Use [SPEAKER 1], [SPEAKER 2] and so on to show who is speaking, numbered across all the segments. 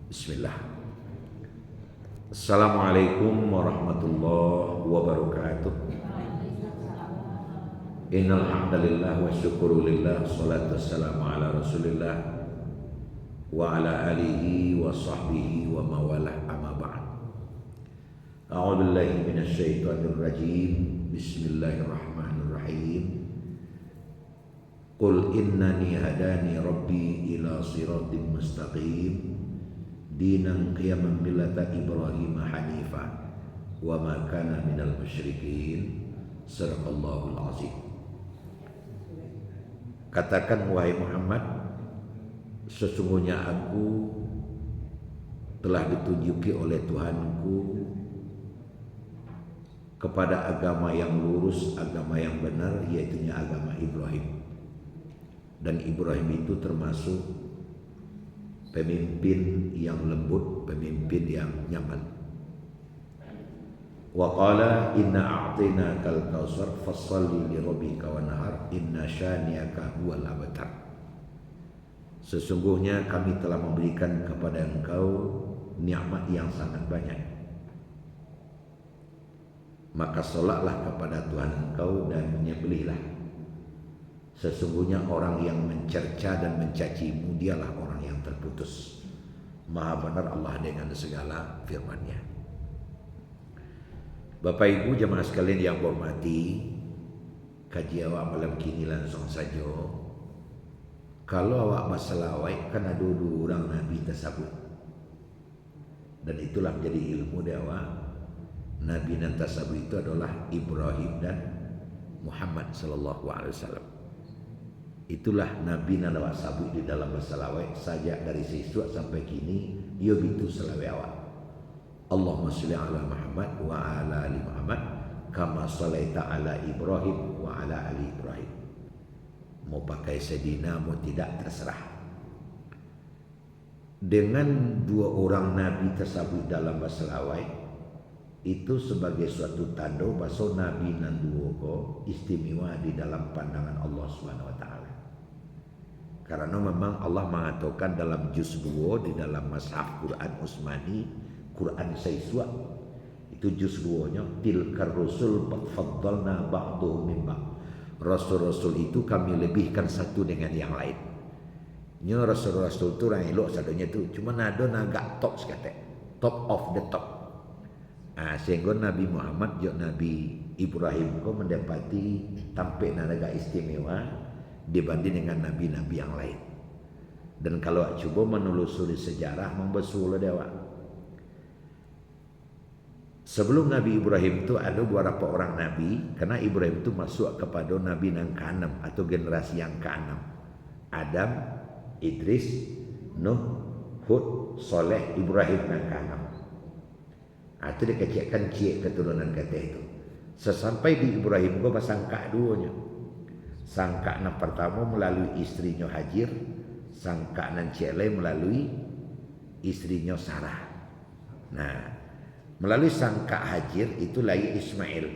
[SPEAKER 1] Bismillah. Assalamualaikum warahmatullahi wabarakatuh. Innal hamdalillah wa syukurulillah, salatu wassalamu ala Rasulillah wa ala alihi wa sahbihi wa mawalah, amma ba'd. A'udzu billahi minasy syaithanir rajim. Bismillahirrahmanirrahim. Qul innani hadani rabbi ila siratim mustaqim dinan qiyaman millata Ibrahim hanifa wa ma kana minal musyrikin. Sadaqallahul azim. Katakan wahai Muhammad, sesungguhnya aku telah ditunjuki oleh Tuhanku kepada agama yang lurus, agama yang benar, yaitunya agama Ibrahim. Dan Ibrahim itu termasuk pemimpin yang lembut, pemimpin yang nyaman. Wa qala inna a'tainakal kautsar fasholli li rabbika wanhar inna syani'aka huwal abtar. Sesungguhnya kami telah memberikan kepada engkau nikmat yang sangat banyak. Maka solatlah kepada Tuhan engkau dan menyembelihlah. Sesungguhnya orang yang mencerca dan mencacimu dialah orang yang terputus. Maha benar Allah dengan segala firman-Nya. Bapak Ibu jemaah sekalian yang hormati, kaji awak malam kini langsung saja. Kalau awak masalawai kan ada dua orang Nabi tersebut. Dan itulah menjadi ilmu dewa. Nabi dan tersebut itu adalah Ibrahim dan Muhammad sallallahu alaihi wasallam. Itulah Nabi dan awak sabut di dalam bersalawat sajak dari siswa sampai kini ia bitu selawat awak. Allahumma sholli ala Muhammad wa ala ali Muhammad kama sholaita ala Ibrahim wa ala ali Ibrahim. Mau pakai sedina mau tidak terserah. Dengan dua orang Nabi tersebut dalam bersalawat itu sebagai suatu tanda bahawa Nabi dan dua ko istimewa di dalam pandangan Allah Subhanahu wa taala. Karena memang Allah mengatakan dalam juz 2 di dalam Mushaf Quran Utsmani, Quran Saiswa, itu juz 2-nya tilkar rusul faddalna ba'dhum min ba'd. Rasul-rasul itu kami lebihkan satu dengan yang lain. Nya rasul-rasul itu orang elok sadonya itu cuma ada naga top sekate. Top of the top. Sehingga Nabi Muhammad juga Nabi Ibrahim kau mendapati tampil naga istimewa dibanding dengan nabi-nabi yang lain. Dan kalau coba menelusuri sejarah membesul dewa. Sebelum Nabi Ibrahim itu ada beberapa orang nabi, karena Ibrahim itu masuk kepada nabi yang ke-6 atau generasi yang ke-6. Adam, Idris, Nuh, Hud, Soleh, Ibrahim yang ke-6. Itu dikecekkan cik keturunan kata itu. Sesampai di Ibrahim gua sangka duanya. Sangka yang pertama melalui istrinya Hajir, sangka yang cele melalui istrinya Sarah. Nah, melalui sangka Hajir itu lahir Ismail,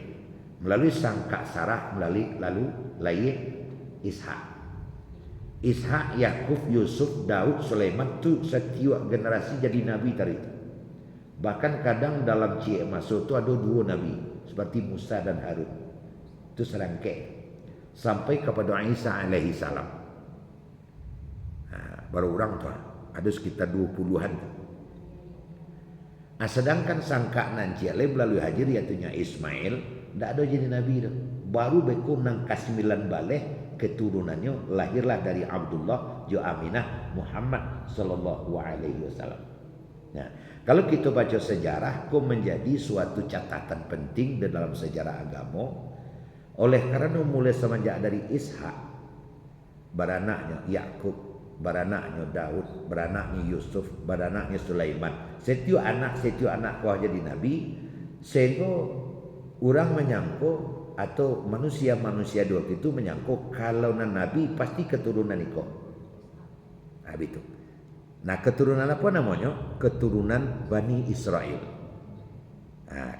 [SPEAKER 1] melalui sangka Sarah lalu lahir Ishak. Ishak, Yakub, Yusuf, Daud, Sulaiman itu setiap generasi jadi nabi tadi itu. Bahkan kadang dalam cik masuk itu ada dua nabi seperti Musa dan Harun. Itu serangkai sampai kepada Isa alaihi salam. Baru orang tu ada sekitar 20-an. Sedangkan sangka nanti melalui Hajir iaitu Ismail tidak ada jadi nabi dah. Baru beku nang ke-9 balik keturunannya lahirlah dari Abdullah jo Aminah Muhammad sallallahu alaihi wasallam. Nah, kalau kita baca sejarah kok menjadi suatu catatan penting di dalam sejarah agama. Oleh karena mulai semenjak dari Ishak, beranaknya Yakub, beranaknya Daud, beranaknya Yusuf, beranaknya Sulaiman. Setiap anak kau jadi nabi. Sehingga orang menyangka atau manusia dua itu menyangka kalau nabi pasti keturunan iko. Nabi itu. Nah keturunan apa namanya? Keturunan Bani Israel.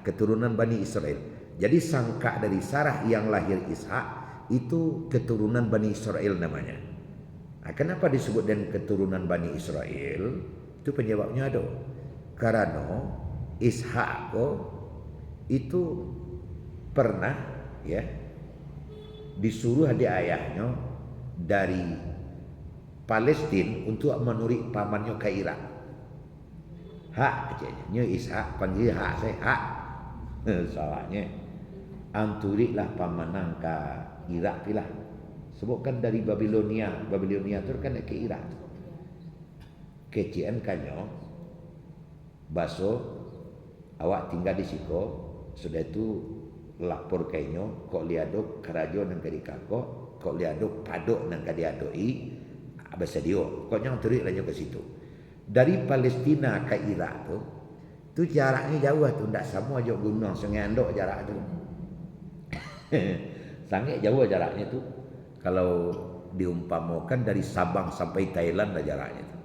[SPEAKER 1] Keturunan Bani Israel. Jadi sangka dari Sarah yang lahir Ishak itu keturunan Bani Israel namanya. Nah, kenapa disebut dengan keturunan Bani Israel? Itu penyebabnya ada. Karena Ishak itu pernah ya disuruh adik ayahnya dari Palestina untuk menuri pamannya ke Irak. Hak kecilnya Ishak panggil hak saya hak. Salahnya anturilah pamanang ke Irak pilah. Sebutkan dari Babilonia itu kan ke Irak. Kecian kanyo baso awak tinggal di siko sudah itu lapor kainyo kok liado kerajo nang kadikako kok liado padok nang kadiadoi abasa dio kok nyang turi lanjut ke situ. Dari Palestina ke Irak tu jaraknya jauh tu ndak sama aja gunung Sungai Andok jarak tu. Sangat jauh jaraknya tu. Kalau diumpamakan dari Sabang sampai Thailand lah jaraknya tu.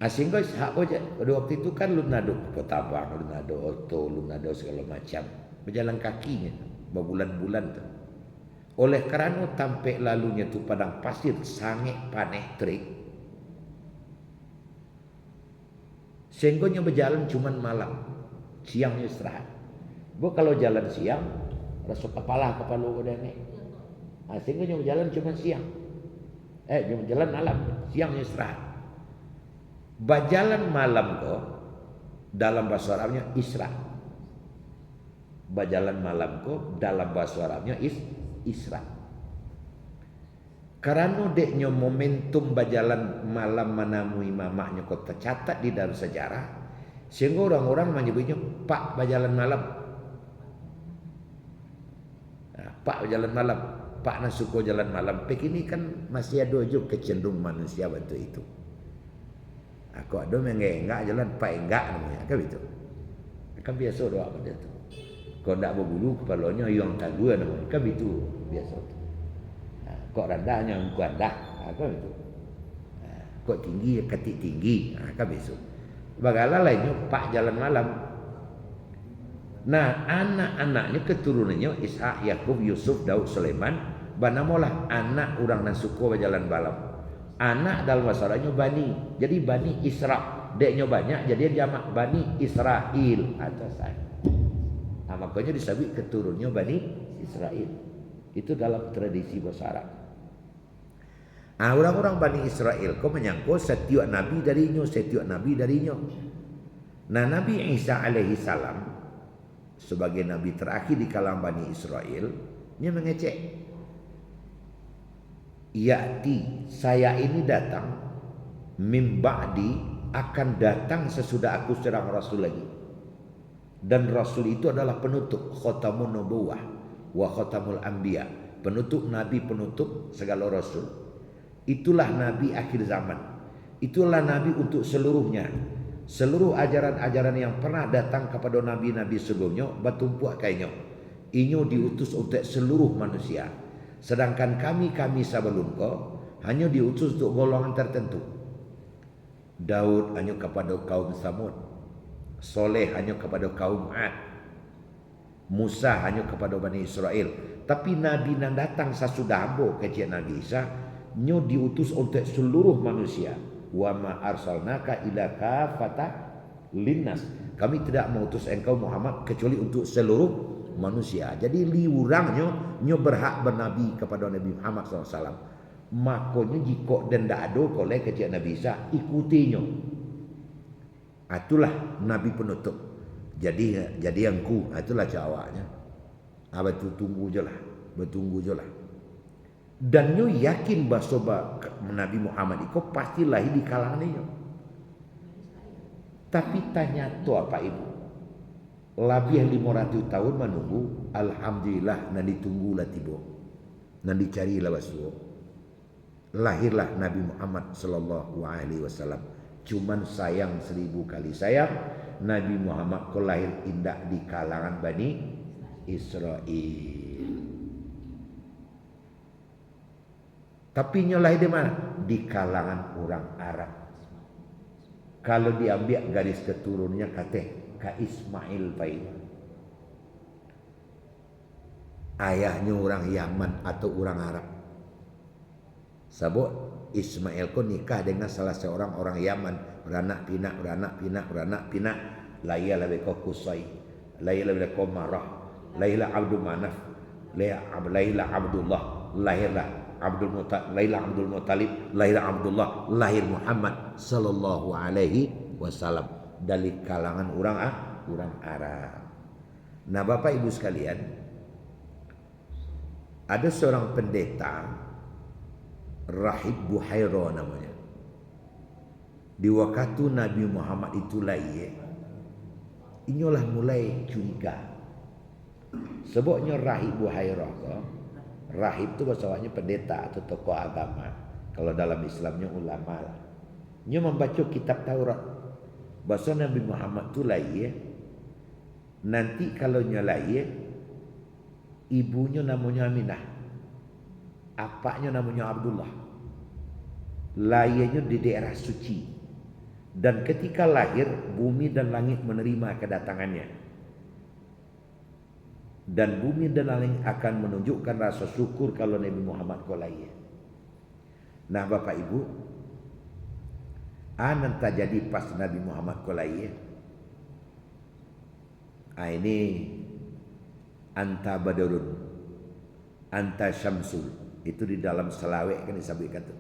[SPEAKER 1] Sehingga Ishak aja pada waktu itu kan lunado Potabang, lunado Oto, lunado segala macam berjalan kakinya berbulan-bulan tu. Oleh kerana tampak lalunya tu padang pasir sangat paneh terik, sehingga berjalan cuman malam, siangnya istirahat. Kalau jalan siang rasa kepala udah ni. Sehingga berjalan cuman siang, jalan malam, siangnya istirahat. Berjalan malam dalam bahasa Arabnya Isra. Berjalan malam dalam bahasa Arabnya Isra. Karena deknya momentum berjalan malam menamui mamaknya tercatat di dalam sejarah, sehingga orang-orang menyebutnya Pak berjalan malam. Pak berjalan malam, Pak Nasuko jalan malam. Begini kan masih ada juga kecenderungan manusia waktu itu. Aku ada mengenggak jalan Pak enggak namanya kan begitu. Kan biasa doa pada itu. Kau tak berbulu kepalanya yang tagua namanya kan begitu biasa. Kok rendahnya aku rendah kan begitu. Kok tinggi ketik tinggi kan begitu. Bagaimana lainnya Pak jalan malam. Nah anak-anaknya keturunannya Ishak, Yakub, Yusuf, Daud, Sulaiman banamolah anak orang Nasuko berjalan malam. Anak dalam bahasa Arabnya Bani. Jadi Bani Isra. Deknya banyak jadi jamak Bani Israel atas saya. Makanya disebut keturunannya Bani Israel. Itu dalam tradisi bahasa Arab. Orang-orang Bani Israel kau menyangkut setiap nabi darinya. Nah Nabi Isa alaihi salam sebagai nabi terakhir di kalangan Bani Israel, dia mengecek. Ya'ti, saya ini datang mim ba'di, akan datang sesudah aku serang Rasul lagi. Dan Rasul itu adalah penutup khatamun nubuwah wa khatamul anbiya, penutup nabi, penutup segala rasul. Itulah nabi akhir zaman. Itulah nabi untuk seluruhnya. Seluruh ajaran-ajaran yang pernah datang kepada nabi-nabi sebelumnya bertumpuk kainnya. Inyo diutus untuk seluruh manusia. Sedangkan kami sebelum kau hanya diutus untuk golongan tertentu. Daud hanya kepada kaum Samud, Soleh hanya kepada kaum Ad, Musa hanya kepada Bani Israel. Tapi Nabi yang datang sesudah ambo kecil Nabi Isa hanya diutus untuk seluruh manusia. Wa ma arsalnaka ila kafata linnas. Kami tidak mengutus engkau Muhammad kecuali untuk seluruh manusia. Jadi liurangnya nyo berhak bernabi kepada Nabi Muhammad SAW. Makanya jika tidak ada oleh kecil Nabi Isa ikutinya. Itulah nabi penutup. Jadi angku itulah jawabnya. Bertunggu je lah. Dan nyo yakin bahawa Nabi Muhammad itu pasti lahir di kalangan nyo. Tapi tanya tu apa ibu? Lebih 500 tahun menunggu, alhamdulillah nan ditunggulah tiba. Nan dicarilah basuh. Lahirlah Nabi Muhammad sallallahu alaihi wasallam. Cuman sayang 1000 kali sayang Nabi Muhammad kau lahir indah di kalangan Bani Israel. Tapi nyo lahir di mana? Di kalangan orang Arab. Kalau diambil garis keturunannya ka Ismail Faid. Ayahnya orang Yaman atau orang Arab. Sebab Ismail ko nikah dengan salah seorang orang Yaman, beranak pinak. Laia lebih ko Kusai, Laila lebih ko Marah, Laila Abdul Manaf, Laila Abdullah, Laila Abdul Muttalib, lahir Abdullah, lahir Muhammad sallallahu alaihi wasallam dari kalangan orang Arab. Nah, Bapak Ibu sekalian, ada seorang pendeta Rahib Buhaira namanya. Di waktu Nabi Muhammad itu lahir, inyolah mulai curiga. Sebabnya Rahib Buhaira, Rahib itu bahasanya pendeta atau tokoh agama. Kalau dalam Islamnya ulama lah. Dia membaca kitab Taurat. Bahasa Nabi Muhammad itu lahir. Nanti kalau dia lahir, ibunya namanya Aminah, apaknya namanya Abdullah. Lahirnya di daerah suci. Dan ketika lahir, bumi dan langit menerima kedatangannya. Dan bumi dan langit akan menunjukkan rasa syukur kalau Nabi Muhammad kau lahir. Nah, Bapak Ibu, nanti jadi pas Nabi Muhammad kau lahir. Ini anta badurun, anta syamsul. Itu di dalam selawat kan disebutkan tuh.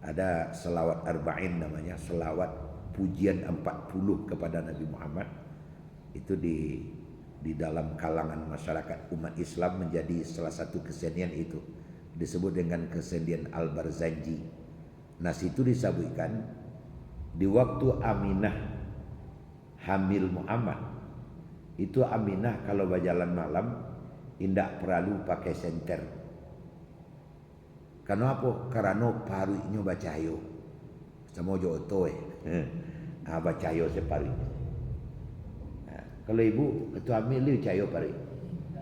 [SPEAKER 1] Ada selawat arba'in namanya, selawat pujian 40 kepada Nabi Muhammad. Itu di dalam kalangan masyarakat umat Islam menjadi salah satu kesenian itu. Disebut dengan kesenian Al-Barzanji. Nah, situ disebutkan di waktu Aminah hamil Muhammad, itu Aminah kalau berjalan malam indak perlu pakai senter. Kenapa? Karena parunya bacayo. Sama joto bacayo separuh. Nah, kalau ibu itu hamil dia cayo paruh.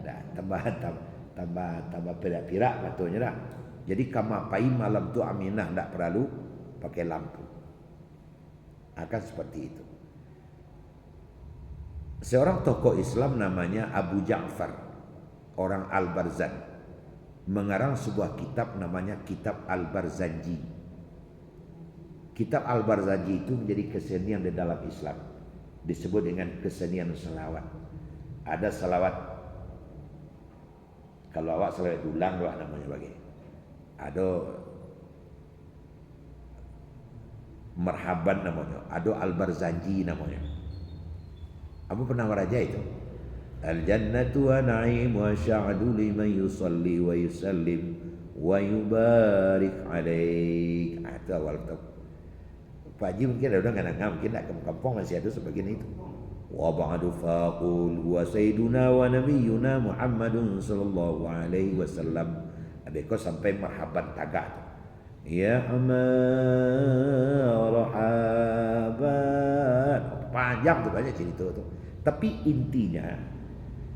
[SPEAKER 1] Nah, tambah pirak-pirak batunya dah. Jadi kamapai malam tu Aminah ndak perlu pakai lampu. Akan seperti itu. Seorang tokoh Islam namanya Abu Ja'far, orang Al-Barzan, mengarang sebuah kitab namanya Kitab Al-Barzanji. Kitab Al-Barzanji itu menjadi kesenian di dalam Islam. Disebut dengan kesenian selawat. Ada selawat, kalau awak selawat dulang awak namanya bagi. Ada Marhaban namanya, ada Al-Barzanji namanya. Apa pernah meraja itu? Al-jannatu wa na'im wa sya'adu liman yusalli wa yusallim wa yubarik alaik. Itu awal tu. Pak Haji mungkin ada orang nggak mungkin nak kampung masih ada sebagian itu. Wa ba'du faqul wa sayyiduna wa nabiyyuna Muhammadun sallallahu alaihi wasallam. Adekau sampai marhaban tagak. Ya marhaban. Panjang tu banyak cerita tu. Tapi intinya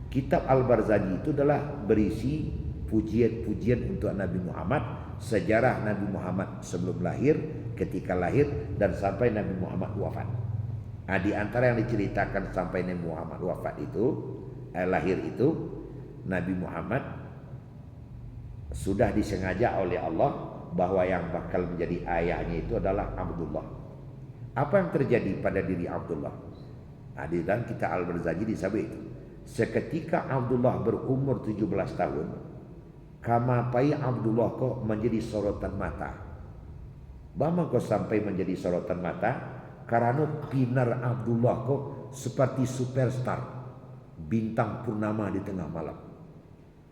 [SPEAKER 1] Kitab Al-Barzanji itu adalah berisi pujian-pujian untuk Nabi Muhammad, sejarah Nabi Muhammad sebelum lahir, ketika lahir, dan sampai Nabi Muhammad wafat. Nah, di antara yang diceritakan sampai Nabi Muhammad wafat itu, lahir itu, Nabi Muhammad sudah disengaja oleh Allah bahwa yang bakal menjadi ayahnya itu adalah Abdullah. Apa yang terjadi pada diri Abdullah? Nah, di dalam Kitab Al-Barzanji disebut itu. Seketika Abdullah berumur 17 tahun, kamapai Abdullah kok menjadi sorotan mata. Bama kok sampai menjadi sorotan mata? Karena pinar Abdullah kok seperti superstar, bintang purnama di tengah malam.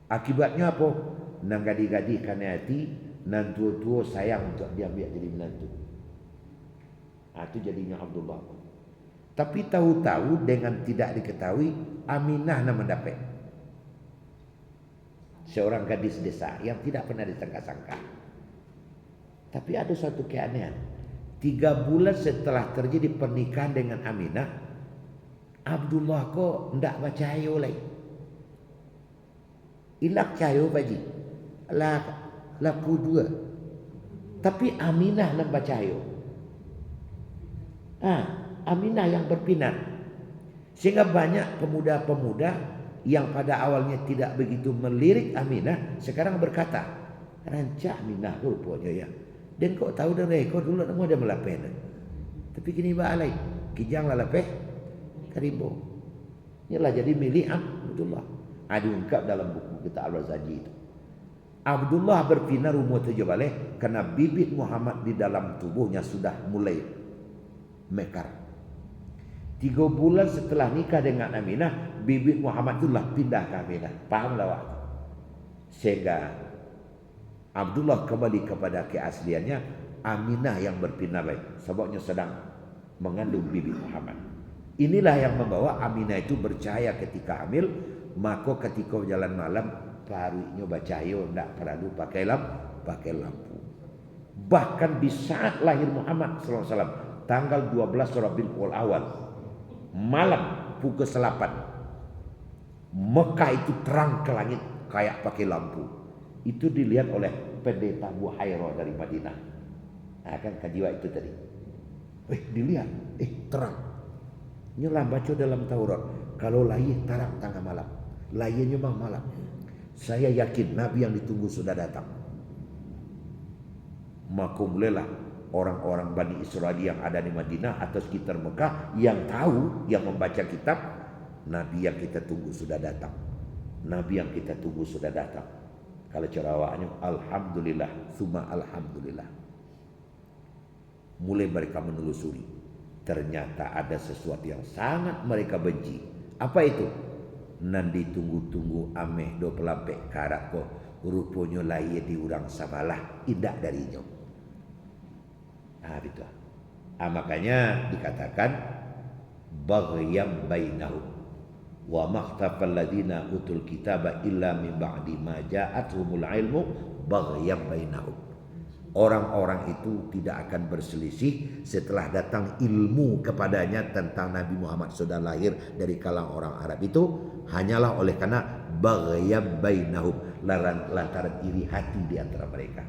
[SPEAKER 1] Akibatnya apa? Nang gadi-gadi kana hati, nan tua-tua sayang untuk dia biar jadi menantu. Itu jadinya Abdullah. Tapi tahu-tahu dengan tidak diketahui Aminah nama mendapat seorang gadis desa yang tidak pernah disangka-sangka. Tapi ada satu keanehan. 3 bulan setelah terjadi pernikahan dengan Aminah, Abdullah kok ndak percaya lagi. Ilak cayo baji. Laku 2. Tapi Aminah nak percaya. Aminah yang berpinat. Sehingga banyak pemuda-pemuda yang pada awalnya tidak begitu melirik Aminah sekarang berkata, rancak Aminah rupanya ya. Dan kau tahu dah rekod dulu nama dia melapeh. Tapi kini balai. Kijang lah lapeh. Karibo. Ialah jadi milik Abdullah. Ada ungkap dalam buku kita Al-Zaji itu. Abdullah berpindah umur 7 balik karena bibit Muhammad di dalam tubuhnya sudah mulai mekar. 3 bulan setelah nikah dengan Aminah, bibit Muhammad itulah pindah ke Aminah. Pahamlah waktu. Sehingga Abdullah kembali kepada keasliannya, Aminah yang berpindah balik. Sebabnya sedang mengandung bibit Muhammad. Inilah yang membawa Aminah itu bercahaya ketika hamil. Maka ketika jalan malam, paruhnya bercahaya, tidak perlu pakai lampu. Bahkan di saat lahir Muhammad SAW, tanggal 12 Rabiul Awal, malam pukul 8, Mekah itu terang ke langit kayak pakai lampu. Itu dilihat oleh pendeta Buhairah dari Madinah. Nah, kan kajiwa itu tadi. Dilihat, terang. Nyolah baca dalam Taurat, kalau lahir terang tengah malam, lahirnya malam. Saya yakin Nabi yang ditunggu sudah datang. Maka mulailah orang-orang Bani Israel yang ada di Madinah atau sekitar Mekah yang tahu, yang membaca kitab, Nabi yang kita tunggu sudah datang. Nabi yang kita tunggu sudah datang. Kalau ceramahnya Alhamdulillah, summa Alhamdulillah. Mulai mereka menelusuri. Ternyata ada sesuatu yang sangat mereka benci. Apa itu? Nanti tunggu-tunggu ameh do pelapek karak ko rupanya lahir di urang samalah indah darinya. Gitu. Makanya dikatakan baghyam bainahum wa makhtafal ladina utul kitaba illa min ba'di ma ja'atuhumul ilmu baghyam bainahum. Orang-orang itu tidak akan berselisih setelah datang ilmu kepadanya tentang Nabi Muhammad sudah lahir dari kalangan orang Arab itu hanyalah oleh karena baghyam bainahum, lantaran iri hati di antara mereka.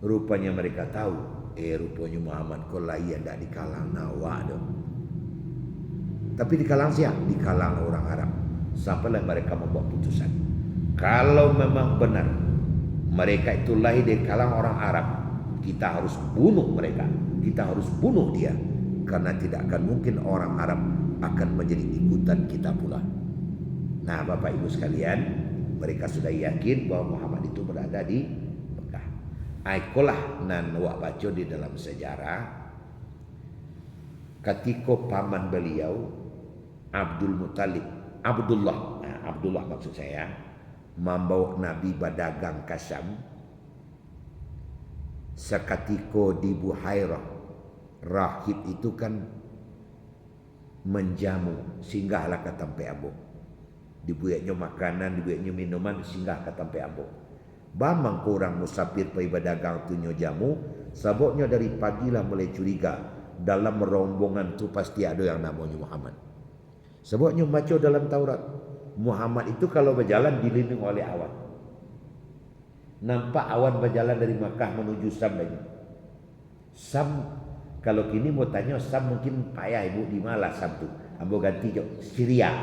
[SPEAKER 1] Rupanya mereka tahu, rupanya Muhammad kau lahir tidak di kalangan Nawa dong. Tapi di kalangan siapa? Di kalangan orang Arab. Sampailah mereka membuat putusan. Kalau memang benar mereka itu lahir dari kalangan orang Arab, kita harus bunuh mereka. Kita harus bunuh dia. Karena tidak akan mungkin orang Arab akan menjadi ikutan kita pula. Nah, Bapak Ibu sekalian, mereka sudah yakin bahwa Muhammad itu berada di Mekah. Aikolah nan wak baca di dalam sejarah, ketika paman beliau Abdullah maksud saya, membawa Nabi berdagang ke Syam. Sekatiko di Buhairah, rahib itu kan menjamu, singgahlah ke tempat abu. Dibuatnya makanan, dibuatnya minuman, singgah ke tempat abu. Bamang korang musafir pergi berdagang tunyo jamu, sebabnya dari pagilah mulai curiga dalam rombongan tu pasti ada yang namanya Muhammad. Sebabnya baca dalam Taurat, Muhammad itu kalau berjalan dilindungi oleh awan. Nampak awan berjalan dari Makkah menuju Sam lagi. Sam, kalau kini mau tanya Sam mungkin payah ibu di mana Sam tu. Ambo ganti je Syria.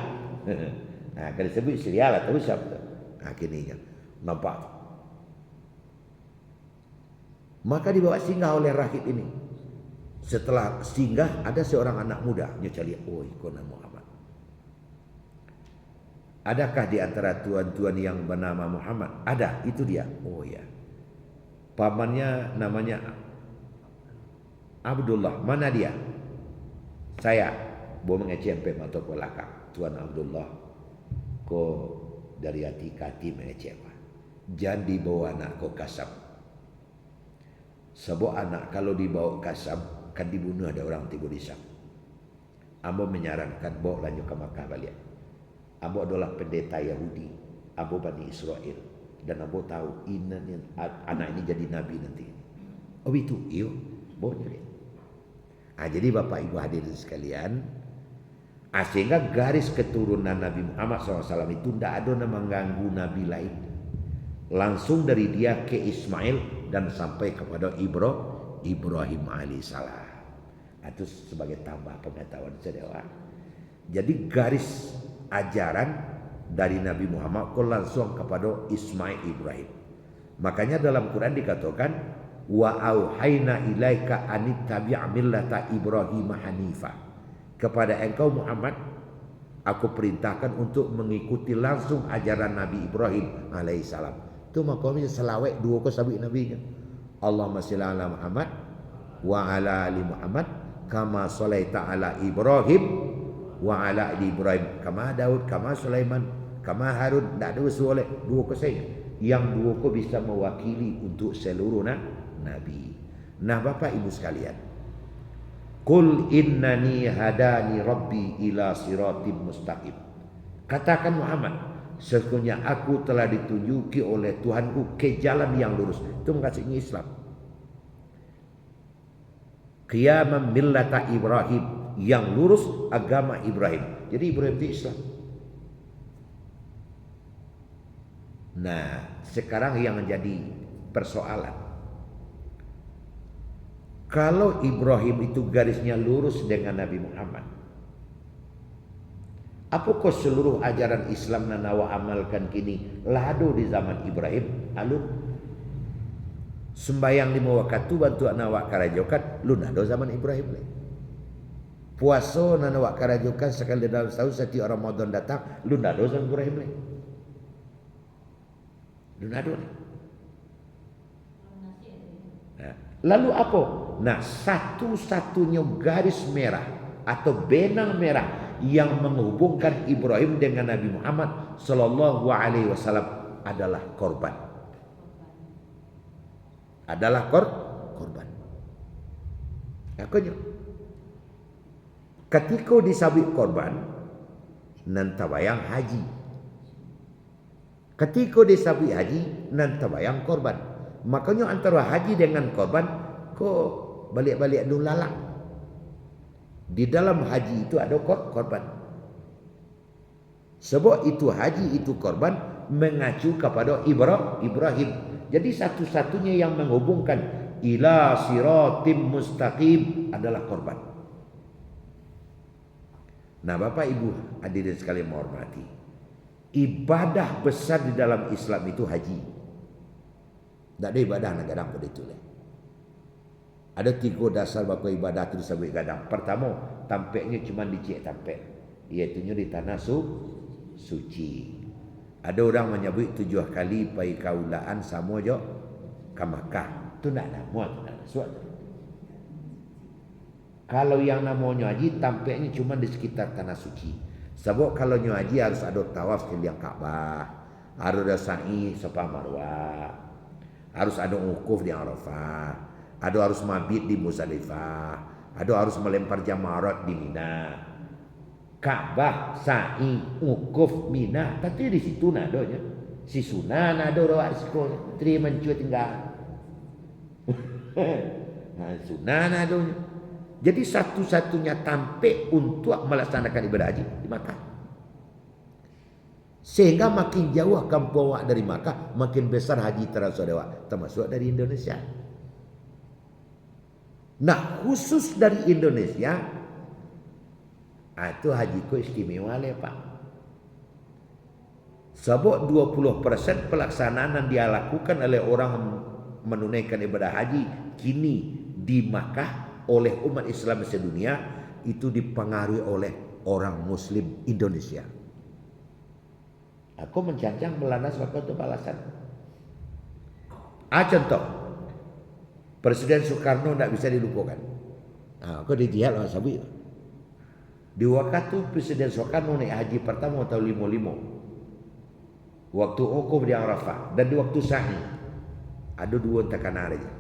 [SPEAKER 1] Nah, kalau sebut Syria lah terus Sam tu. Nah, kini nampak. Maka dibawa singgah oleh rahib ini. Setelah singgah ada seorang anak muda, dia cari, ikon Muhammad. Adakah di antara tuan-tuan yang bernama Muhammad? Ada, itu dia. Oh ya. Pamannya namanya Abdullah. Mana dia? Saya. Bawa mengecempe atau pelakak. Tuan Abdullah. Ko dari hati kati mengecempe. Jangan dibawa anak ko kasab. Sebab anak kalau dibawa kasab, kan dibunuh ada orang tiba di Syam. Ambo menyarankan bawa lanjut ke Makkah balik. Ambo adalah pendeta Yahudi, Ambo Bani Israel, dan Ambo tahu anak ini jadi nabi nanti. Oh itu, iyo, boleh. Jadi Bapak Ibu hadirin sekalian, sehingga garis keturunan Nabi Muhammad SAW itu tidak ada yang mengganggu nabi lain. Langsung dari dia ke Ismail dan sampai kepada Ibrahim alaihissalam. Itu sebagai tambah pengetahuan saudara. Jadi garis ajaran dari Nabi Muhammad langsung kepada Ismail Ibrahim. Makanya dalam Quran dikatakan wa auhayna ilaika anittabi' millata Ibrahim hanifa. Kepada engkau Muhammad aku perintahkan untuk mengikuti langsung ajaran Nabi Ibrahim alaihissalam. Itu makamnya selawat dua ko sabik nabinya. Allahumma shalli ala Muhammad wa ala ali Muhammad kama shalaita ala Ibrahim wa ala ali Ibrahim kama Daud kama Sulaiman kama Harun. Tak ada soal dua ko saja. Yang dua ko bisa mewakili untuk seluruh nabi. Nah, Bapak Ibu sekalian, Qul innani hadani rabbi ila siratim mustaqim. Katakan Muhammad, sesungguhnya aku telah ditunjuki oleh Tuhanku ke jalan yang lurus. Itu maksudnya Islam. Qiyamam millata Ibrahim, yang lurus agama Ibrahim. Jadi Ibrahim itu Islam. Nah, sekarang yang menjadi persoalan, kalau Ibrahim itu garisnya lurus dengan Nabi Muhammad, apakah seluruh ajaran Islam yang nawa amalkan kini lado di zaman Ibrahim? Alun sembayang 5 waktu bantu nawak karajokan lu nado zaman Ibrahim le. Puasa nawak karajokan sekali dalam setahun setiap Ramadan datang lu nado zaman Ibrahim le. Lu nado le. Nah, lalu apa? Nah, satu-satunya garis merah atau benang merah yang menghubungkan Ibrahim dengan Nabi Muhammad sallallahu alaihi wasallam adalah korban. Adalah korban. Akhirnya ketika disabit korban nan tabayang haji. Ketika disabit haji nan tabayang korban. Makanya antara haji dengan korban kok balik-balik dulu lalang. Di dalam haji itu ada korban. Sebab itu haji itu korban mengacu kepada Ibrahim. Jadi satu-satunya yang menghubungkan ila siratim mustaqim adalah korban. Nah, Bapak Ibu hadirin sekalian menghormati, ibadah besar di dalam Islam itu haji. Tak ada ibadah nak gadang pada itu lah. Ada 3 dasar bapa ibadah itu disebut gadang. Pertama, tampaknya cuma dicek tampak, iaitu di tanah suci. Ada orang menyebut 7 kali pai kaulaan sama je ke Makkah. Itu nak nama tu nak suat. Kalau yang namanya haji tampaknya cuma di sekitar tanah suci. Sebab kalau haji harus ada tawaf ke liang Ka'bah, harus ada sa'i Safa Marwah, harus ada wukuf di Arafah, ada harus mabit di Muzdalifah, ada harus melempar jamarat di Mina. Ka'bah, sa'i, wukuf, Mina, tapi di situ nadonya. Si Sunan ada rawat sekolah, terima mencuat tinggal. Nah, Sunan adonya. Jadi satu-satunya tampik untuk melaksanakan ibadah haji di Makkah. Sehingga makin jauh kampung awak dari Makkah, makin besar haji terasa awak, termasuk dari Indonesia. Nah, khusus dari Indonesia, itu hajiku istimewa le Pak. Sebab 20% pelaksanaan yang dia lakukan oleh orang menunaikan ibadah haji kini di Makkah oleh umat Islam sedunia itu dipengaruhi oleh orang Muslim Indonesia. Aku mencancang melanda suatu balasan. Contoh, Presiden Soekarno tidak bisa dilupakan. Aku dijihad oleh Sabi. Di waktu Presiden Soekarno naik haji pertama tahun 55, waktu wukuf di Arafah dan di waktu sa'i, ada 2 tekanan aja.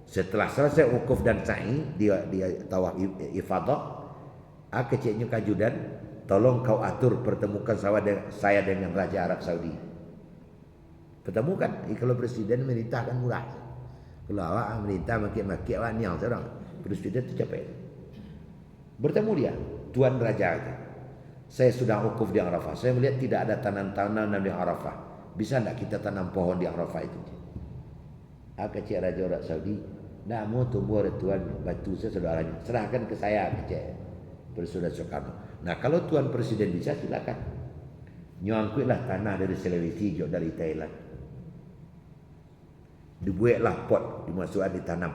[SPEAKER 1] Setelah selesai wukuf dan sa'i dia tawaf ifadah, keciknya kajudan, tolong kau atur pertemukan saya dengan Raja Arab Saudi. Pertemukan, kalau presiden merintah kan murah. Kalau awak merintah maki-maki awak niang seorang, presiden itu capek. Bertemu dia, Tuan Raja. Saya sudah wukuf di Arafah. Saya melihat tidak ada tanam-tanam di Arafah. Bisa tidak kita tanam pohon di Arafah itu? Kecik Raja Arab Saudi, nak mau tumbuh Tuan batu saya saudaranya. Serahkan ke saya kecik. Presiden Soekarno. Nah, kalau Tuan Presiden bisa silakan. Nyangkutlah tanah dari Sulawesi, dari Thailand. Dibuatlah pot, dimasukkan ditanam.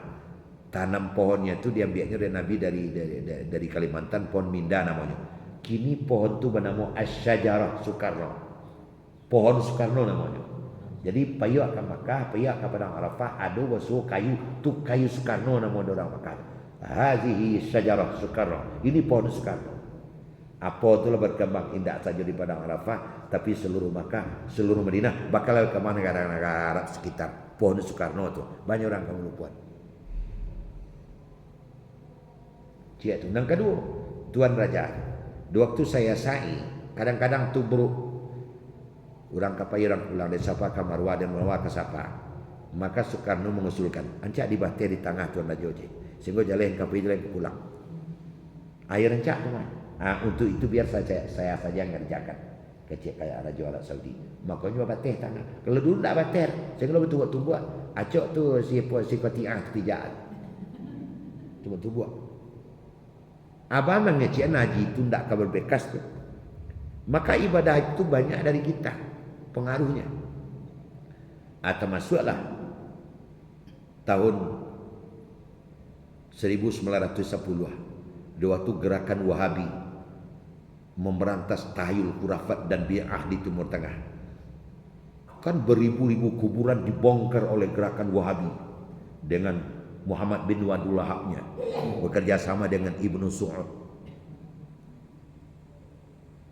[SPEAKER 1] Tanam pohonnya itu diambilnya dari Nabi dari Kalimantan, pohon minda namanya. Kini pohon itu bernama Asy-Syajarah Soekarno. Pohon Soekarno namanya. Jadi payu akan Makkah, payu akan Padang Arafah, ada basuh kayu, tu kayu Soekarno nama orang Makkah. Hazihi Syajarah Soekarno. Ini pohon Soekarno. Apa itulah berkembang indah saja di Padang Arafah, tapi seluruh Makkah, seluruh Madinah, bakal ke mana negara-negara sekitar. Pohon Soekarno tu banyak orang kamu buat. Cik tu. Yang kedua, Tuan Raja. Waktu saya sa'i, kadang-kadang tu buruk. Orang kapai orang pulang dari Sapa ke Marwah dan Marwah ke Sapa. Maka Soekarno mengusulkan, ancak dibatir di tengah Tuan Raja Cik. Sehingga jalan kapai jalan ke pulang. Air ancak tu mah. Untuk itu biar saya saja ngerjakan. Kecil kayak Raja Arab Saudi. Makanya batir tanah. Kalau dulu tak batir, saya kalau betul buat. Acok tu si kotiah pijat. Cuma tu buat. Abang mengecek haji itu tak kabar berbekas tu. Maka ibadah itu banyak dari kita pengaruhnya. Atau masuklah tahun 1910 di waktu gerakan Wahabi memberantas tahayul khurafat dan bid'ah di Timur Tengah. Kan beribu-ribu kuburan dibongkar oleh gerakan Wahabi dengan Muhammad bin Abdul Wahabnya bekerja sama dengan Ibnu Su'ud.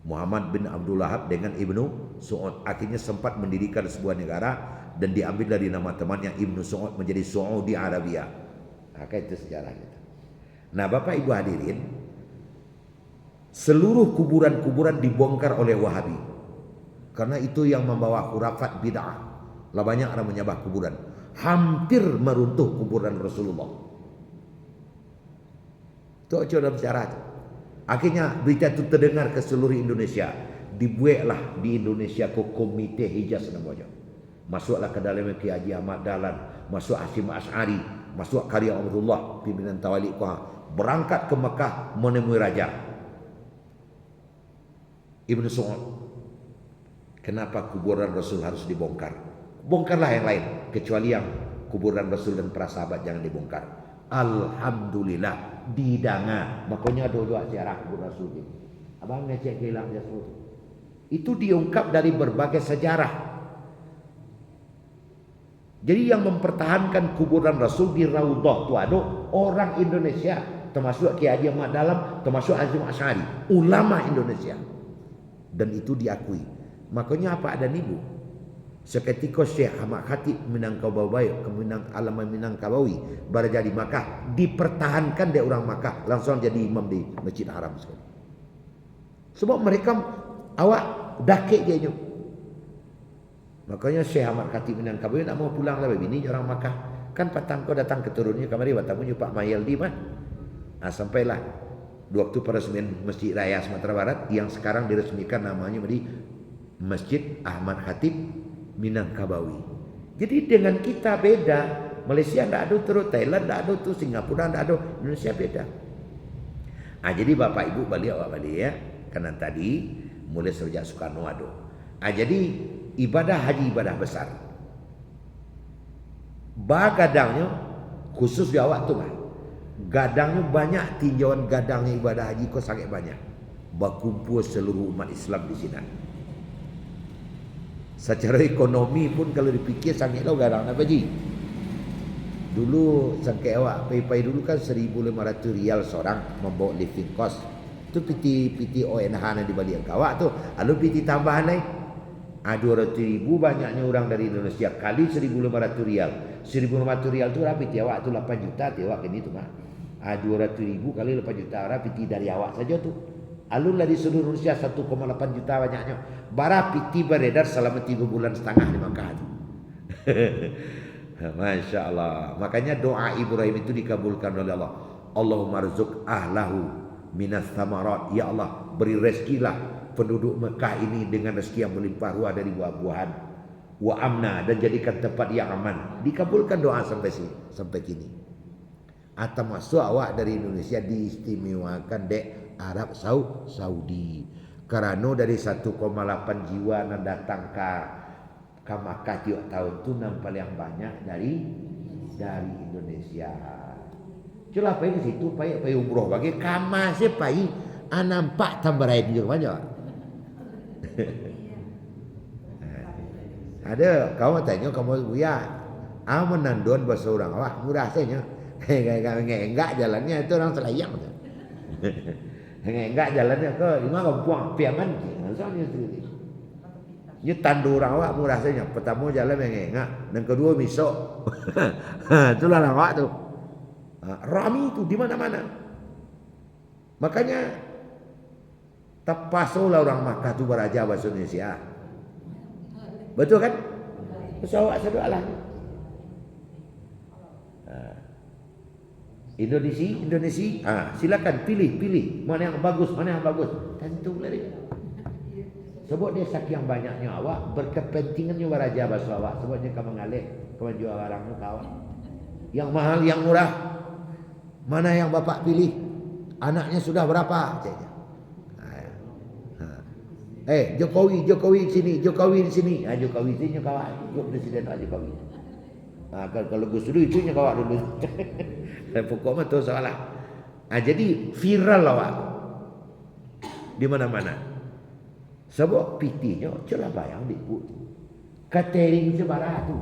[SPEAKER 1] Muhammad bin Abdul Wahab dengan Ibnu Su'ud akhirnya sempat mendirikan sebuah negara dan diambil dari nama temannya Ibnu Su'ud menjadi Saudi Arabia. Itu sejarah kita. Nah, Bapak Ibu hadirin, seluruh kuburan-kuburan dibongkar oleh Wahabi. Karena itu yang membawa khurafat bid'ah. Lah banyak orang menyembah kuburan. Hampir meruntuh kuburan Rasulullah. Itu dalam sejarah itu. Akhirnya berita itu terdengar ke seluruh Indonesia. Dibuatlah di Indonesia ke Komite Hijaz namanya. Masuklah ke dalam Ki Haji Ahmad Dahlan, masuk Hasyim Asy'ari, masuk Karya Abdullah pimpinan Tawali Qah, berangkat ke Mekah menemui raja Ibnu Su'ud. Kenapa kuburan Rasul harus dibongkar? Bongkarlah yang lain, kecuali yang kuburan Rasul dan para sahabat jangan dibongkar. Alhamdulillah didanga. Makanya ada dua sejarah kuburan Rasul ini. Abang ngecek hilang Rasul. Itu diungkap dari berbagai sejarah. Jadi yang mempertahankan kuburan Rasul di Raudhah itu ada orang Indonesia, termasuk Ki Haji Ahmad Dahlan, termasuk Hasyim Asy'ari, ulama Indonesia. Dan itu diakui. Makanya apa ada nibu? Seketika Syekh Ahmad Khatib Minangkabau kemenang Alam Minangkabawi berada di Makkah, dipertahankan dari orang Makkah, langsung jadi imam di Masjid Haram sekali. Sebab mereka awak dakik dia. Makanya Syekh Ahmad Khatib Minangkabawi tak mau pulang lah bini orang Makkah. Kan patang kau datang keturunnya kamari batamu Pak Mayel di mah. Sampailah waktu peresmian Masjid Raya Sumatera Barat yang sekarang diresmikan namanya menjadi Masjid Ahmad Khatib Minangkabawi. Jadi dengan kita beda. Malaysia tidak ada terus, Thailand tidak ada terus, Singapura tidak ada, Indonesia beda. Jadi Bapak Ibu balik ya. Karena tadi mulai sejak Soekarno ada. Jadi ibadah haji ibadah besar. Gadangnya khusus di awak tu mah. Gadangnya banyak, tinjauan gadangnya ibadah haji kau sangat banyak. Berkumpul seluruh umat Islam di sini. Secara ekonomi pun kalau dipikir sangat low gadang apa ji. Dulu sangkai awak pai dulu kan 1.500 rial seorang membawa living cost. Itu piti ONH yang dibalik kawak tu. Lalu piti tambahan lain. 200.000 banyaknya orang dari Indonesia kali 1.500 rial. 1.500 rial tu lah piti awak tu 8 juta tiawak ini tu mah. 200.000 kali 8 juta orang piti dari awak saja tu. Alun lah di seluruh Indonesia 1,8 juta banyaknya. Bara piti beredar selama 3 bulan setengah di Makkah tu. Masya Allah. Makanya doa Ibrahim itu dikabulkan oleh Allah. Allahumma rizuk ahlahu minas thamarat. Ya Allah, beri rezekilah penduduk Mekah ini dengan rezeki yang melimpah ruah dari buah-buahan. Wa amna, dan jadikan tempat yang aman. Dikabulkan doa sampai kini. Atau masuk awak dari Indonesia diistimewakan dek Arab Saudi. Karena dari 1,8 jiwa yang datang ke ke Makkah tiap tahun tu nampak yang banyak dari Indonesia. Celah pergi ke situ, pergi umroh bagi kamar saya pergi, nampak tambah lain juga banyak. Ada kamu tanya kamu buya, menandun bahasa orang awak murah saja. Enggak jalannya itu orang selayang. Enggak jalannya ke lima kampung piaman. Soalnya itu. Ini tandu orang awak murah saja. Pertama jalan enggak, dan kedua misok. Itulah orang awak tu. Rami itu di mana-mana. Makanya terpaksalah orang Makkah tu beraja bahasa Indonesia. Betul kan? Pesawat sedoalah. Indonesia. Silakan pilih mana yang bagus. Tentu lah dia. Sebab dia saking banyaknya awak berkepentingannya beraja bahasa awak. Sebabnya kamu mengalir, kamu jual barangnya kawan. Yang mahal, yang murah. Mana yang bapak pilih? Anaknya sudah berapa? Jokowi di sini. Jokowi itu kawan. Presiden Jokowi. Kalau Gus Dur itu kawan dulu. Pokoknya tu soalah. Jadi viral awak di mana-mana. Sebab PT-nya celah bayang diput. Catering sebara tu,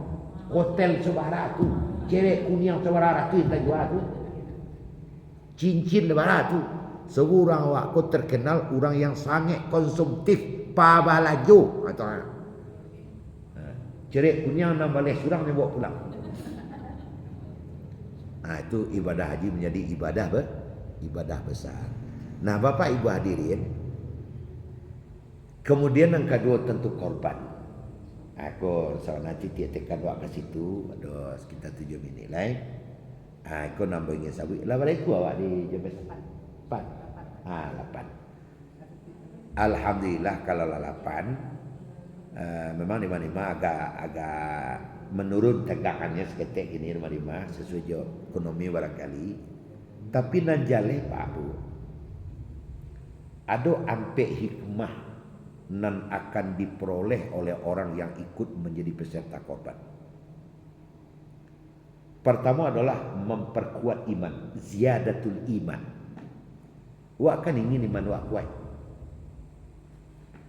[SPEAKER 1] hotel sebara tu, cewek kuning sebara tu yang jual tu, cincin sebara tu. Seorang awak ko terkenal orang yang sangat konsumtif pabalajo atau cerik kunyang 16 surang dia bawa pulang. Itu ibadah haji menjadi ibadah besar. Nah, Bapak Ibu hadirin, kemudian yang kedua tentu korban. Aku nanti tekan awak ke situ, ada sekitar 7 minit lah. Aku nambah ingin sabit. Lah balik awak di Jebes 8. 8. Alhamdulillah kalau 8 memang 5 agak menurun tegangannya seketik ini 5 sesuai ekonomi barangkali. Tapi nan jaleh Pak Bu. Ada ampe hikmah nan akan diperoleh oleh orang yang ikut menjadi peserta korban. Pertama adalah memperkuat iman, ziyadatul iman. Wak kan ingin iman wak kuat.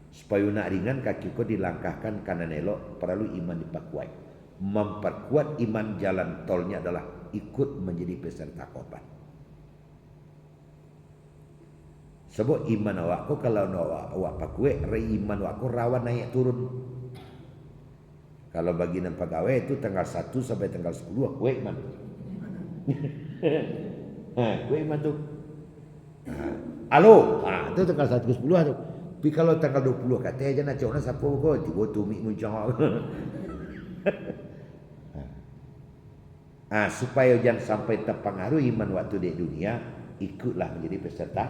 [SPEAKER 1] Supaya nak ringan kaki kau dilangkahkan kanan elok, perlu iman diperkuat. Memperkuat iman jalan tolnya adalah ikut menjadi peserta korban. Sebab iman awak kau kalau awak pakuat, iman awak kau rawan naik turun. Kalau bagi nan pegawai itu tanggal 1 sampai tanggal 10 aku iman. Aku iman tu. Halo, itu tanggal 1 ke 10 tu. Tapi kalau tanggal 20 kata aja nak cakap siapa kau tiba tumik muncang. Supaya jangan sampai terpengaruh iman waktu di dunia, ikutlah menjadi peserta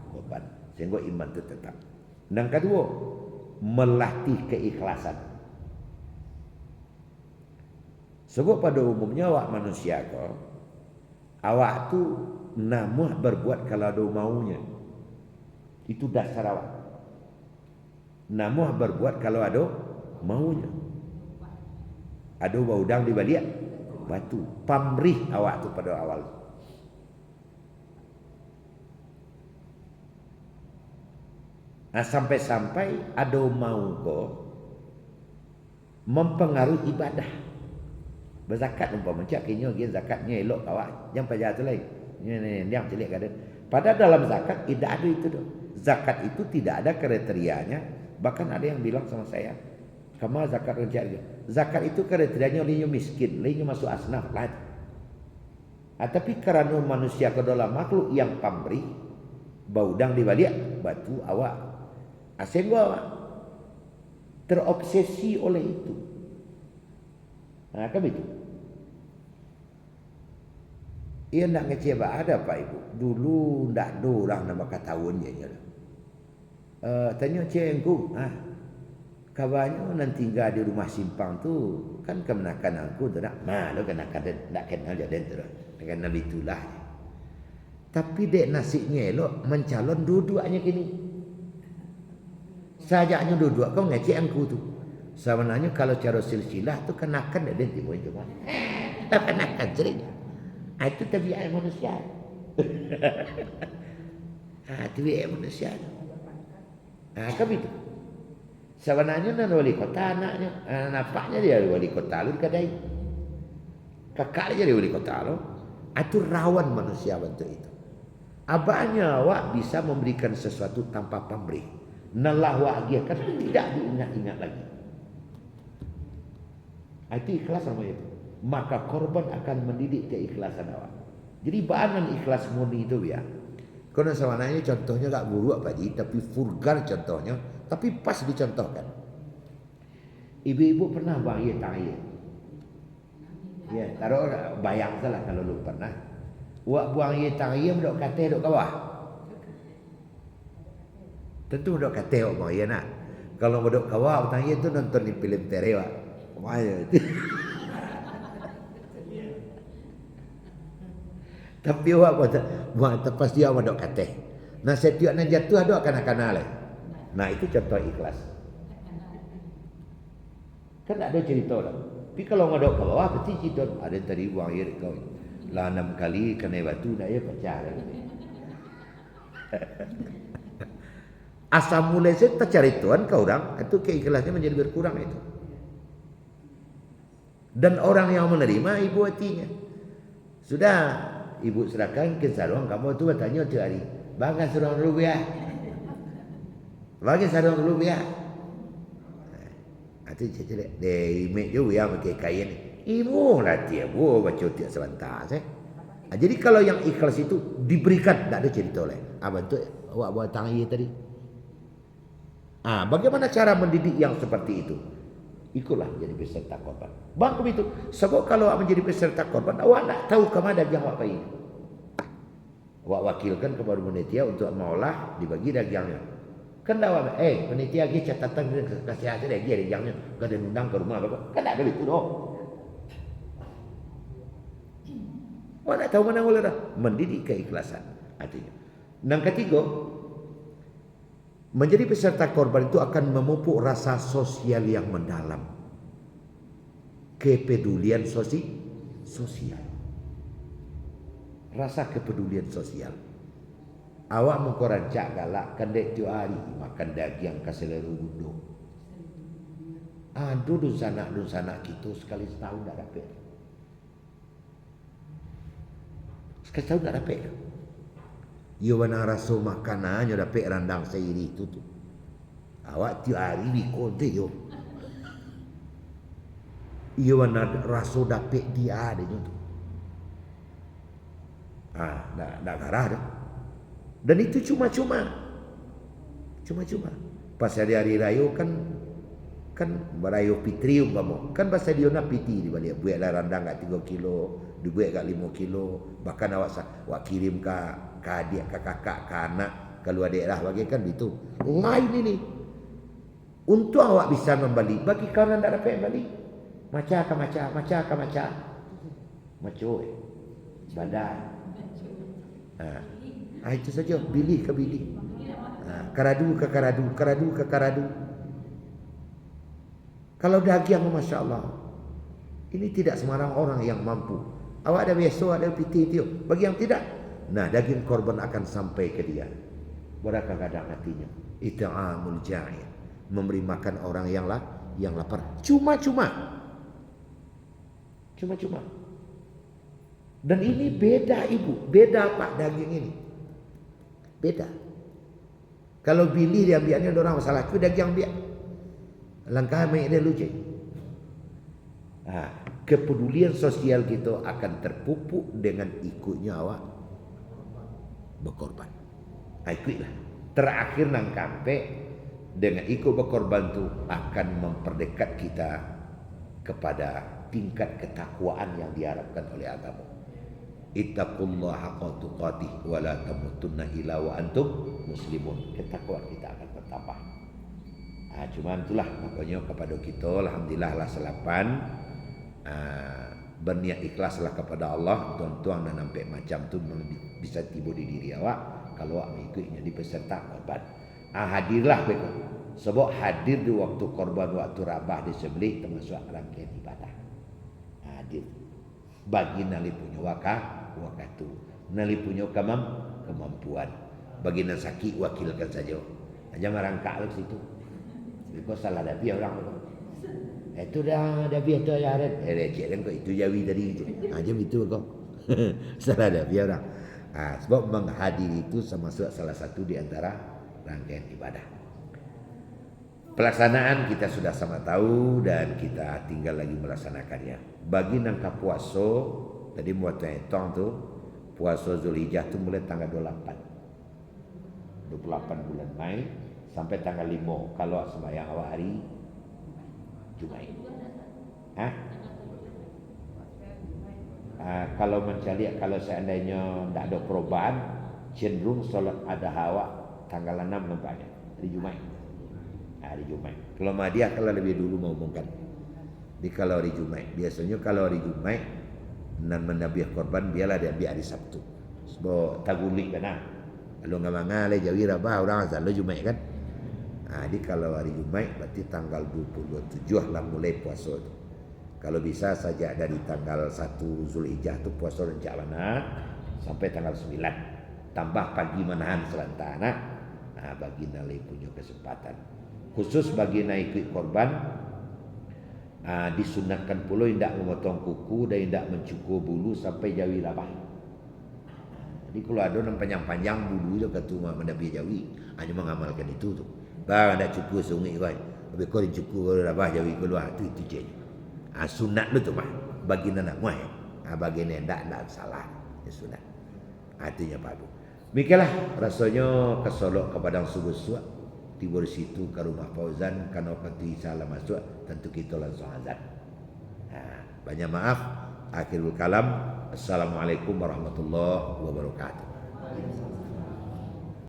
[SPEAKER 1] korban sehingga iman itu tetap. Dan kedua, melatih keikhlasan. Sebab pada umumnya awak manusia kau, awak tu namuh berbuat kalau ada maunya. Itu dasar awak. Namuh berbuat kalau ada maunya. Ada udang di balik batu. Pamrih awak tu pada awal. Sampai-sampai ada mau kau mempengaruhi ibadah. Berzakat umpama macam kini dia zakatnya elok awak jangan payah tu lain. Ni yang celik kada. Pada dalam zakat tidak ada itu dah. Zakat itu tidak ada kriterianya. Bahkan ada yang bilang sama saya, "Kamu zakat rencana." Zakat itu kriterianya lainnya miskin, lainnya masuk asnaf lah. Tapi kerana manusia ke dalam makhluk yang pamrih, baudang di balik batu awak. Sehingga awak terobsesi oleh itu. Kan itu. Ia nak ngecewa ada Pak Ibu. Dulu ndak ada orang nak bakal tahun je. Tanya cengku, kabarnya nanti tinggal di rumah simpang tu kan kemenakan aku tu nak. Lo kenakan ndak kenal jadi tu. Kenal itulah. Tapi dek nasibnya elok mencalon dua-duanya kini. Sajaknya dua-dua kau ngecek aku tu. Sebenarnya kalau cara silsilah tu kenakan ada timbul itu kan. Kenakan cerita. Itu tabiat manusia. Tabiat manusia. Kan itu. Sebenarnya nan wali kota anaknya, napaknya dia wali kota lu kadai. Kakak jadi wali kota lu. Itu rawan manusia bentuk itu. Abahnya awak bisa memberikan sesuatu tanpa pamrih. Nalah awak dia kan tidak diingat-ingat lagi. Itu ikhlas sama itu. Maka korban akan mendidik keikhlasan awak. Jadi bahan ikhlas murni itu ya. Karena sebenarnya contohnya tak buruk apa di, tapi vulgar contohnya, tapi pas dicontohkan. Ibu-ibu pernah buang air tangga. Ya, taruh bayang salah kalau lu pernah. Wak buang air tangga duduk katil duduk bawah. Tentu duduk katil buang air nak. Kalau duduk bawah tangga itu nonton di film terewa. Maya. Tapi awak buat tepas dia awak dok kata. Nah setiap nak jatuh ada akan lah. Nah itu contoh ikhlas. Kan ada cerita lah. Tapi kalau ngadok ke bawah pasti cerita ada tadi buang air kau. Lah 6 kali kena batu dah ya pecah dah. Asal mulai saya tercari tuan kau orang itu keikhlasnya menjadi berkurang itu. Dan orang yang menerima ibu hatinya. Sudah ibu serahkan ke sarung kamu tu bertanya tu hari. Bagi sarung dulu ya. Bagi sarung dulu ya. Itu cerita deh imej juga ya pakai kain. Ibu lah dia bu baca tiap sebentar saya. Jadi kalau yang ikhlas itu diberikan tak ada cerita lain. Abang tu awak buat tangan tadi. Bagaimana cara mendidik yang seperti itu? Ikutlah jadi peserta korban. Bang begitu. Sebab kalau awak menjadi peserta korban, awak tak tahu ke mana daging awak pergi. Awak wakilkan kepada panitia untuk maulah dibagi dagingnya. Kan awak, panitia lagi catatan kasih hasil lagi dagingnya. Kan ada undang ke rumah apa? Kan tak ada itu doh. Awak tak tahu mana boleh dah. Mendidik keikhlasan. Artinya. Yang ketiga, menjadi peserta korban itu akan memupuk rasa sosial yang mendalam. Kepedulian sosial. Rasa kepedulian sosial. Awak mengkorancak galak kendek tu hari makan daging kaseleru duduk. Duduk sanak kita sekali setahun tak dapat. Sekali setahun tak dapat. Ia mana rasa makanannya dapat randang seiri itu tu. Awak tiap hari bikon tu yo. Ia mana rasa dapat dia ada tu. Nak garah dah. Dan itu cuma-cuma. Pas hari raya kan berayo fitri umpama. Kan bahasa dia nak piti di balik buat lah randang kat 3 kilo, dibuat kat 5 kilo, bahkan awak kirim ke adik, ke kakak, ke anak, kalau adik lah bagi kan itu. Lain ini. Untuk awak bisa membeli, bagi kawan tak dapat beli. Macam. Badan. Itu saja, bilik ke bilik. Karadu ke karadu. Kalau daging Masya Allah, ini tidak sembarang orang yang mampu. Awak ada beso, ada piti itu. Bagi yang tidak, nah daging korban akan sampai ke dia. Kadang hatinya. It'amul ja'i. Memberi makan orang yang lapar. Cuma-cuma. Dan ini beda ibu. Beda pak daging ini. Beda. Kalau pilih dia ambilnya orang masalah itu daging ambil. Langkah main dia lucu. Kepedulian sosial kita akan terpupuk dengan ikutnya awak berkorban. Ikutlah. Terakhir nang kampe dengan ikut berkorban tu akan memperdekat kita kepada tingkat ketakwaan yang diharapkan oleh agama. Ittaqullaha haqqa tuqatih wa la tamutunna illa wa antum muslimun. Ketakwaan kita akan bertambah. Cuma itulah makanya kepada kita alhamdulillah lah selapan berniat ikhlaslah kepada Allah tuan-tuan dan sampai macam tu bisa tiba di diri awak kalau awak mengikutnya di peserta korban. Hadirlah mereka Sebab hadir di waktu korban, waktu rabah disembelih termasuk rangkaian ibadah. Hadir. Bagi nali punya wakatu. Nali punya kemampuan. Bagi nali sakit wakilkan saja. Aja merangkak ke situ. Because salah dabi orang itu. Itu dah dabi itu ya red. Receh kan kok itu jawi tadi itu. Aja itu kok. Salah dabi orang. Sebab menghadiri itu termasuk salah satu di antara rangkaian ibadah. Pelaksanaan kita sudah sama tahu dan kita tinggal lagi melaksanakannya. Bagi nangka puasa, tadi buat hitung tuh, puasa Zulhijjah tuh mulai tanggal 28 bulan Mei sampai tanggal 5 kalau sembahyang awal hari Jumat. Kalau mencari, kalau seandainya tidak ada perubahan, cenderung solat adha awak tanggal 6 nampaknya hari Jumat. Hari Jumat. Kalau Madiyah kalau lebih dulu mau umumkan. Di kalau hari Jumat. Biasanya kalau hari Jumat nan menabiah korban biarlah dia biar hari Sabtu. Sebab tagulik kan. Kalau enggak mangale jawi rabah orang asal Jumat kan. Jadi kalau hari Jumat berarti tanggal 27 lah mulai puasa itu. Kalau bisa saja dari tanggal 1 Zulhijjah itu puasa rencana sampai tanggal 9. Tambah pagi menahan selantana. Bagi nalai punya kesempatan. Khusus bagi naik korban disunatkan pula tidak memotong kuku dan tidak mencukur bulu sampai jawi rabah. Jadi kalau ada yang panjang-panjang bulu itu kata mendapi jawi, hanya mengamalkan itu tu. Bang ada cukur sungai kan, tapi kau cukur rabah jawi keluar itu je. Sunat itu mah bagi anak muai, bagi nendak tidak salah, sunat. Artinya padu. Mikirlah rasanya kesolok ke padang subuh suat. Tiba di situ ke rumah Fauzan, karena waktu salam masuk, tentu kita langsung azan. Banyak maaf. Akhirul kalam. Assalamualaikum warahmatullahi wabarakatuh.